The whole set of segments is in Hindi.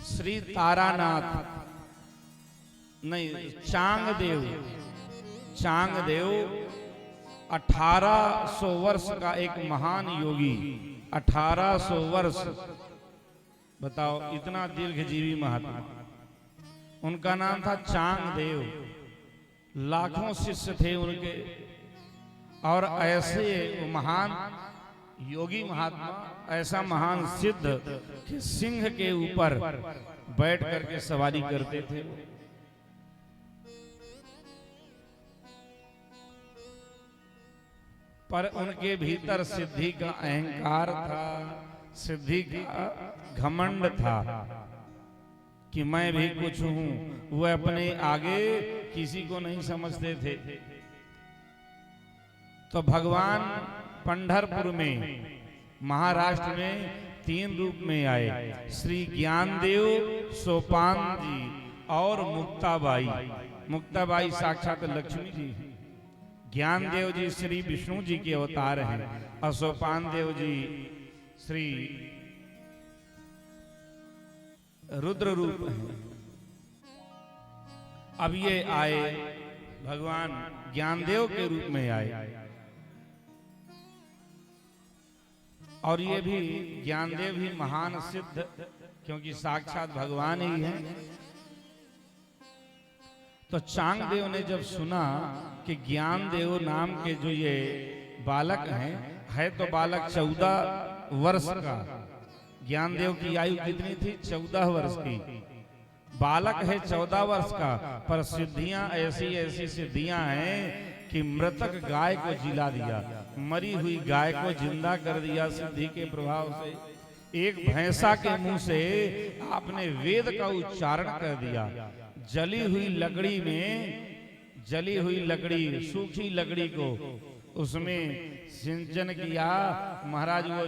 श्री तारानाथ नहीं चांगदेव 1800 वर्ष का एक महान योगी, 1800 वर्ष, बताओ इतना दीर्घजीवी महात्मा। उनका नाम था चांगदेव। लाखों शिष्य थे उनके, और ऐसे महान योगी महात्मा, ऐसा महान सिद्ध कि सिंह के ऊपर बैठ करके सवारी करते थे। पर उनके भीतर सिद्धि का अहंकार था, सिद्धि का घमंड था कि मैं भी कुछ हूं। वो अपने आगे किसी को नहीं समझते थे। तो भगवान पंढरपुर में, महाराष्ट्र में 3 रूप में आए, श्री ज्ञानदेव, सोपान जी और मुक्ताबाई। मुक्ताबाई साक्षात लक्ष्मी जी, ज्ञानदेव जी श्री विष्णु जी के अवतार हैं, और सोपान देव जी श्री रुद्र रूप हैं। अब ये आए, भगवान ज्ञानदेव के रूप में आए, और ये भी ज्ञानदेव भी महान सिद्ध, क्योंकि साक्षात भगवान ही हैं। तो चांगदेव ने जब सुना कि ज्ञानदेव नाम के जो ये बालक हैं, है तो बालक 14 वर्ष का, ज्ञानदेव की आयु कितनी थी? 14 वर्ष की। बालक है 14 वर्ष का, पर सिद्धियां ऐसी ऐसी सिद्धियां हैं कि मृतक गाय को जिला दिया, मरी हुई गाय को जिंदा कर दिया सिद्धि के प्रभाव से। एक भैंसा के मुंह से आपने वेद का उच्चारण कर दिया। जली हुई लकड़ी में, जली हुई लकड़ी, सूखी लकड़ी को उसमें सिंचन किया, महाराज वो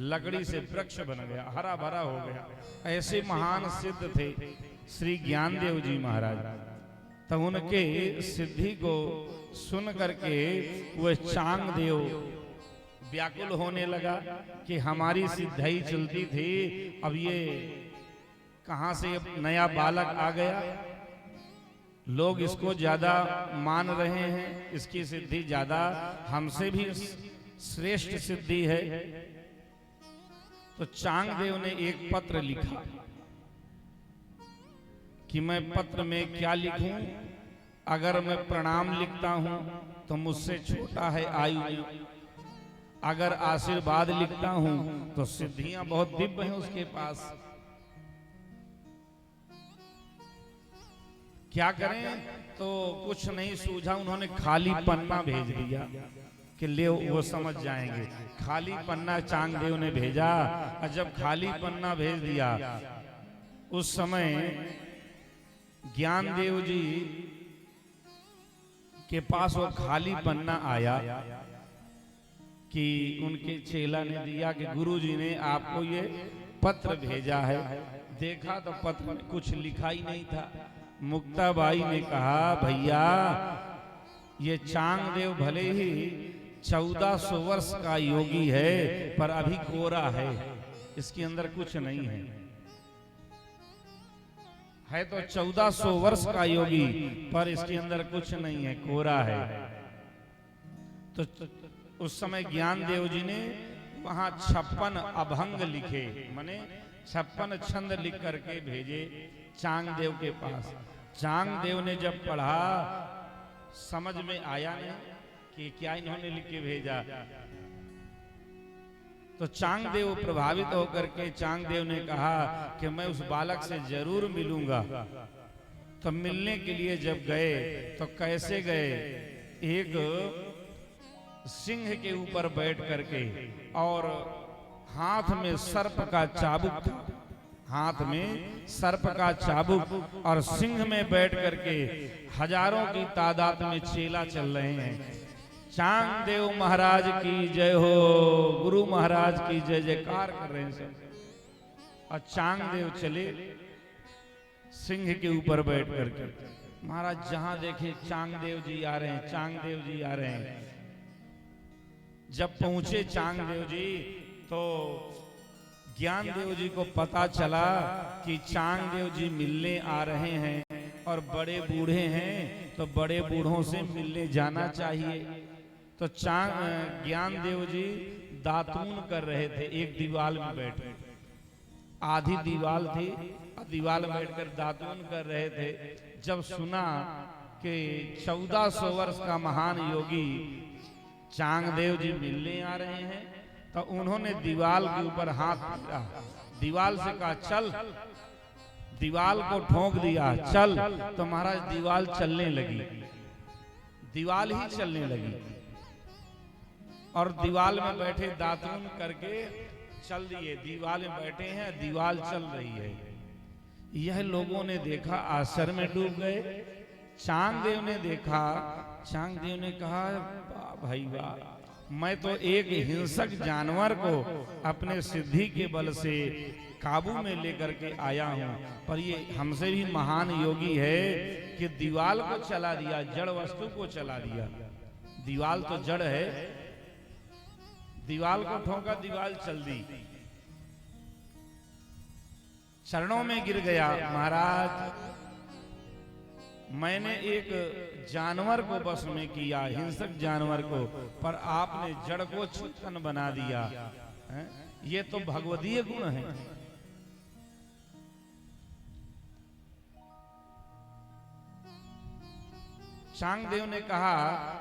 लकड़ी से वृक्ष बन गया, हरा भरा हो गया। ऐसे महान सिद्ध थे श्री ज्ञानदेव जी महाराज। तब उनके सिद्धि को सुन करके वह चांगदेव व्याकुल होने लगा कि हमारी सिद्धि चलती थी, अब ये कहां से नया बालक आ गया। लोग इसको ज्यादा मान रहे हैं, इसकी सिद्धि ज्यादा हमसे भी श्रेष्ठ सिद्धि है। तो चांगदेव ने एक पत्र लिखा कि मैं पत्र में क्या लिखूं? अगर मैं प्रणाम लिखता हूं तो मुझसे छोटा है आयु में, अगर आशीर्वाद लिखता हूं तो सिद्धियां बहुत दिव्य हैं उसके पास। क्या करें? तो कुछ नहीं सूझा, उन्होंने खाली पन्ना भेज दिया कि ले वो समझ जाएंगे। खाली पन्ना चांगदेव ने भेजा, और जब खाली पन्ना भेज दिया, उस समय ज्ञानदेव जी के पास वो खाली पन्ना आया कि उनके चेला ने दिया कि गुरुजी ने आपको ये पत्र भेजा है। देखा तो पत्र में कुछ लिखा ही नहीं था। मुक्ताबाई ने कहा, भैया ये चांगदेव भले ही 1400 वर्ष का योगी है, पर अभी कोरा है, इसके अंदर कुछ नहीं है तो 1400 वर्ष का योगी, पर इसके अंदर कुछ नहीं है, कोरा है। तो उस समय ज्ञानदेव जी ने वहां 56 अभंग लिखे, माने 56 छंद लिख करके भेजे चांगदेव के पास। चांगदेव ने जब पढ़ा, समझ में आया नहीं कि क्या इन्होंने लिख के भेजा। तो चांगदेव प्रभावित होकर के चांगदेव ने कहा कि मैं उस बालक से जरूर मिलूंगा। तो मिलने के लिए जब गए तो कैसे गए? एक सिंह के ऊपर बैठ करके, और हाथ में सर्प का चाबुक था, हाथ में सर्प का चाबुक, और सिंह में बैठ करके हजारों की तादाद में चेला चल रहे हैं। चांगदेव महाराज की जय हो, गुरु महाराज की जय जयकार कर रहे हैं सब। और चांगदेव चले सिंह के ऊपर बैठ करके। महाराज जहां देखे चांगदेव जी आ रहे हैं, चांगदेव जी आ रहे हैं। जब पहुंचे चांगदेव जी तो ज्ञान देव जी को पता चला कि चांग देव जी मिलने आ रहे हैं और बड़े बूढ़े हैं तो बड़े बूढ़ों से मिलने जाना चाहिए। तो ज्ञान देव जी दातून कर रहे थे, एक दीवाल में बैठे, आधी दीवाल थी, दीवाल में बैठकर दातून कर रहे थे। जब सुना कि 1400 वर्ष का महान योगी चांगदेव जी मिलने आ रहे हैं तो उन्होंने दीवाल के ऊपर हाथ फेरा, दीवाल से कहा चल, दीवाल को ठोक दिया चल, तो महाराज दीवाल चलने लगी, दीवाल ही चलने लगी और दीवाल में बैठे दातून करके चल दिए, दीवाल में बैठे हैं, दीवाल चल रही है। यह लोगों ने देखा, आश्चर्य में डूब गए। चांगदेव ने देखा, चांगदेव ने कहा भाई वाह, मैं तो एक हिंसक जानवर को अपने सिद्धि के बल से काबू में लेकर के आया हूं, पर ये हमसे भी महान योगी है कि दीवाल को चला दिया, जड़ वस्तु को चला दिया। दीवाल तो जड़ है, दीवाल को ठोका, दीवाल चल दी, चरणों में गिर गया। महाराज मैंने एक जानवर को बस में किया, हिंसक जानवर को, पर आपने जड़ को चेतन बना दिया है? ये तो भगवदीय गुण है। चांगदेव ने कहा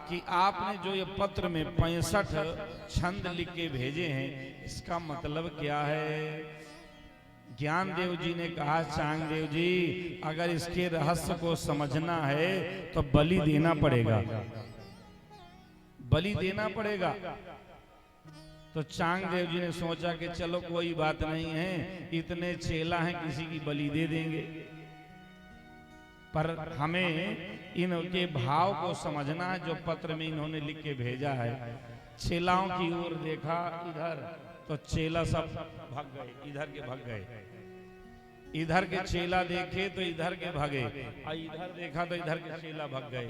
कि आपने जो ये पत्र में 65 छंद लिख के भेजे हैं, इसका मतलब क्या है? ज्ञान देव जी ने कहा चांगदेव जी, अगर इसके रहस्य को समझना है तो बलि देना पड़ेगा, बलि देना पड़ेगा। तो चांगदेव जी ने सोचा कि चलो कोई बात नहीं है, इतने चेला हैं, किसी की बलि दे देंगे, पर हमें इनके भाव को समझना है जो पत्र में इन्होंने लिख के भेजा है। चेलाओं की ओर देखा इधर, तो चेला सब भाग गए, इधर के भाग गए, इधर के चेला देखे तो इधर के भागे, और इधर देखा तो इधर के चेला भाग गए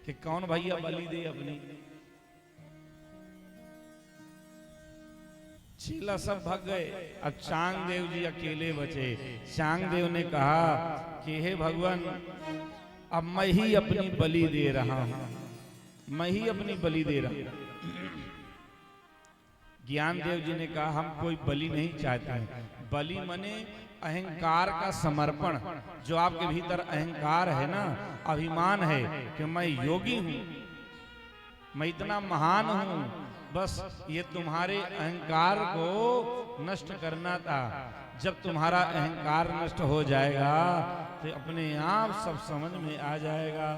कि कौन भैया बलि दे अपनी। चेला सब भाग गए, अब चांगदेव जी अकेले बचे। चांगदेव ने कहा कि हे भगवान, अब मैं ही अपनी बलि दे रहा हूं, मैं ही अपनी बलि दे रहा हूं। ज्ञान देव जी ने कहा हम कोई बलि नहीं चाहते हैं, बलि मने अहंकार का समर्पण, जो आपके भीतर अहंकार है ना, अभिमान है कि मैं योगी हूं, मैं इतना महान हूं, बस ये तुम्हारे अहंकार को नष्ट करना था। जब तुम्हारा अहंकार नष्ट हो जाएगा तो अपने आप सब समझ में आ जाएगा।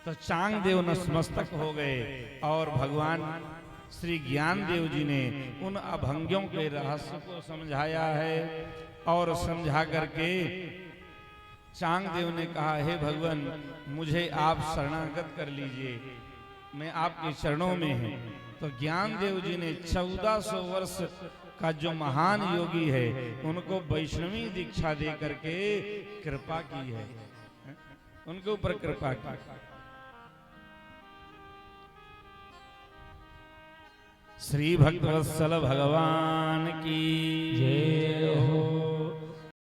तो चांगदेव नतमस्तक हो गए और भगवान श्री ज्ञान देव जी ने उन अभंगियों के रहस्य को समझाया है, और समझा करके चांगदेव ने कहा हे भगवान, मुझे आप शरणागत कर लीजिए, मैं आपके चरणों में हूं। तो ज्ञान देव जी ने 1400 वर्ष का जो महान योगी है उनको वैष्णवी दीक्षा दे करके कृपा की है, उनके ऊपर कृपा की। श्री भक्तवत्सल भगवान की जय हो।